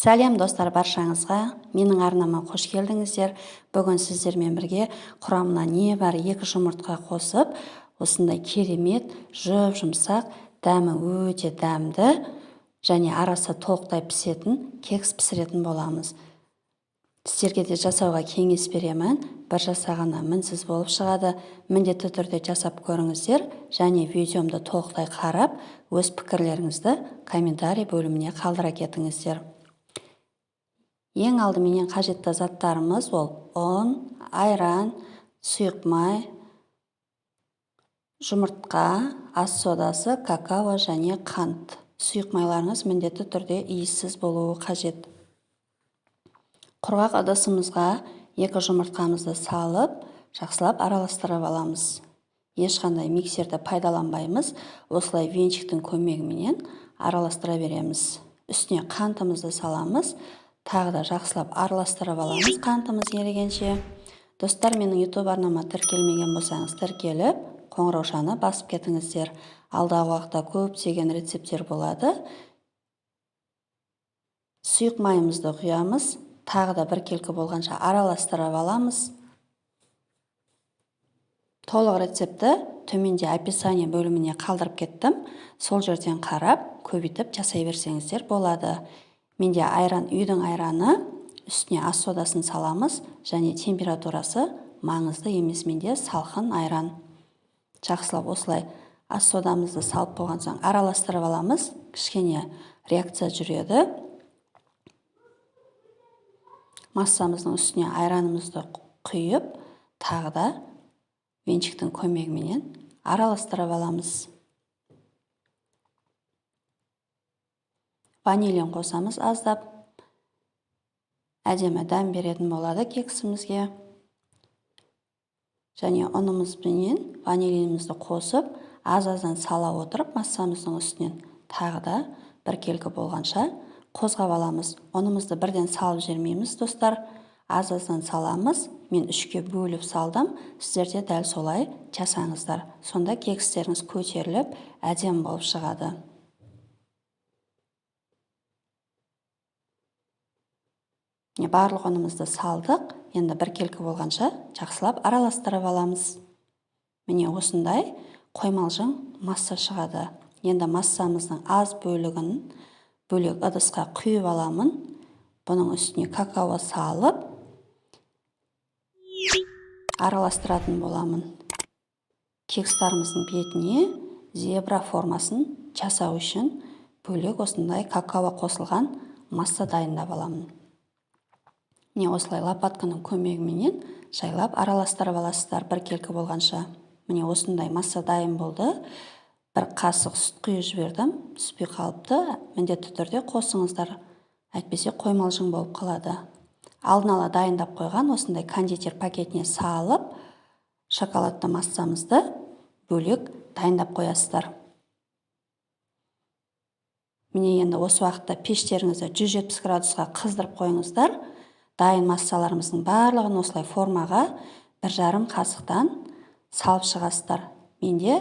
Сәлем достар баршаңызға, менің арнама қош келдіңіздер. Бүгін сіздермен бірге құрамына небәрі 2 жұмыртқа қосып, осындай керемет, жұмсақ, дәмі өте дәмді және арасы толықтай пісетін кекс пісіретін боламыз. Сіздерге де жасауға кеңес беремін. Бір жасағаннан мінсіз болып шығады. Міндетті түрде жасап көріңіздер және видеомды толықтай қарап, өз пікірлеріңізді комментарий бөліміне қалдыра кетіңіздер. Ең алдыменен қажетті заттарымыз ол ұн, айран, сұйық май, жұмыртқа, ас содасы, какао және қант. Сұйық майларыңыз міндетті түрде иіссіз болуы қажет. Құрғақ ыдысымызға 2 жұмыртқамызды салып, жақсылап араластырып аламыз. Ешқандай миксерді пайдаланбаймыз, осылай венчиктің көмегімен араластыра береміз. Үстіне қантымызды саламыз. Тағы да жақсылап араластырып аламыз қантымыз ерігенше. Достар, менің YouTube арнама тіркелмеген болсаңыз тіркеліп, қоңыраушаны басып кетіңіздер. Алдағы уақытта көптеген рецепттер болады. Сұйық майымызды құямыз. Тағы да бір келкі болғанша араластырып аламыз. Толық рецепті төменде описание бөліміне қалдырып кеттім. Сол жерден қарап, көбейтіп жасай берсеңіздер болады. Менде айран, үйдің айраны, үстіне ас содасын саламыз және температурасы маңызды емес, менде салқын айран. Жақсылап осылай ас содамызды салып болған соң араластырып аламыз. Кішкене реакция жүреді. Массамыздың үстіне айранымызды құйып, тағы да венчиктің көмегімен араластырып аламыз. Ванилин қосамыз аздап. Әдемі дәм беретін болады кексімізге. Және ұнымызбенен ванилинімізді қосып, аз-аздан сала отырып, массамыздың үстінен тағы да бір келкі болғанша қозғап аламыз. Ұнымызды бірден салып жермейміз, достар. Аз-аздан саламыз. Мен 3-ке бөліп салдым. Сіздерде дәл солай жасаңыздар. Сонда кекстеріңіз көтеріліп, әдемі болып шығады. Барлық ұнымызды салдық. Енді бір келкі болғанша жақсылап араластырып аламыз. Міне осындай қоймалжың масса шығады. Енді массамыздың аз бөлігін бөлек ыдысқа құйып аламын. Бұның үстіне какао салып араластыратын боламын. Кекстарымыздың бетіне зебра формасын жасау үшін бөлек осындай какао қосылған масса дайындап аламын. Не осылай лопатканың көмегімен жайлап араластырып аласыздар бір келкі болғанша. Міне осындай масса дайын болды. Бір қасық сүт құйып жібердім. Түспей қалыпты. Міндетті түрде қосыңыздар. Әйтпесе қоймалжың болып қалады. Алдын ала дайындап қойған осындай кондитер пакетіне салып, шоколадты массамызды бөлек дайындап қоясыздар. Міне енді осы уақытта пештеріңізді 170 градусқа қыздырып қойыңыздар. Дайын массаларымыздың барлығын осылай формаға 1,5 қасықтан салып шығасыздар. Менде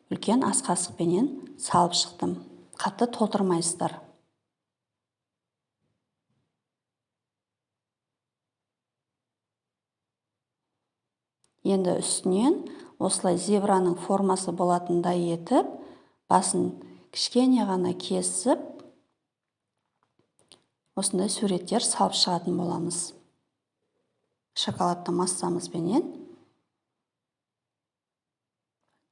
үлкен ас қасықпенен салып шықтым. Қатты толтырмайсыздар. Енді үстінен осылай зебраның формасы болатындай етіп, басын кішкене ғана кесіп, осындай суреттер салып шығатын боламыз. Шоколадты массамызбенен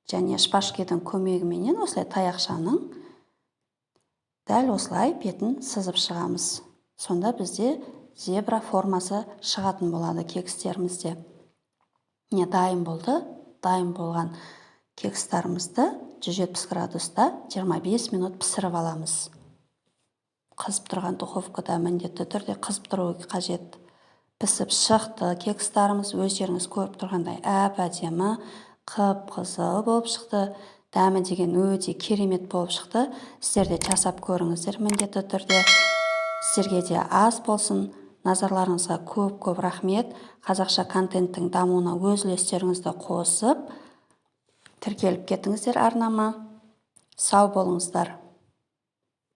және шпажканың көмегімен осылай таяқшаның дәл осылай бетін сызып шығамыз. Сонда бізде зебра формасы шығатын болады кекстерімізде. Не дайын болды. Дайын болған кекстарымызды 170 градуста 25 минут пісіріп аламыз. Қызып тұрған духовкада міндетті түрде қызып тұру қажет. Пісіп шықты. Кекстарымыз өздеріңіз көріп тұрғандай әп-әдемі, қып-қызыл болып шықты. Дәмі деген өте керемет болып шықты. Сіздер де жасап көріңіздер міндетті түрде. Сіздерге де аз болсын. Назарларыңызға көп рахмет. Қазақша контенттің дамуына өз үлестеріңізді қосып, тіркеліп кетіңіздер арнама. Сау болыңыздар.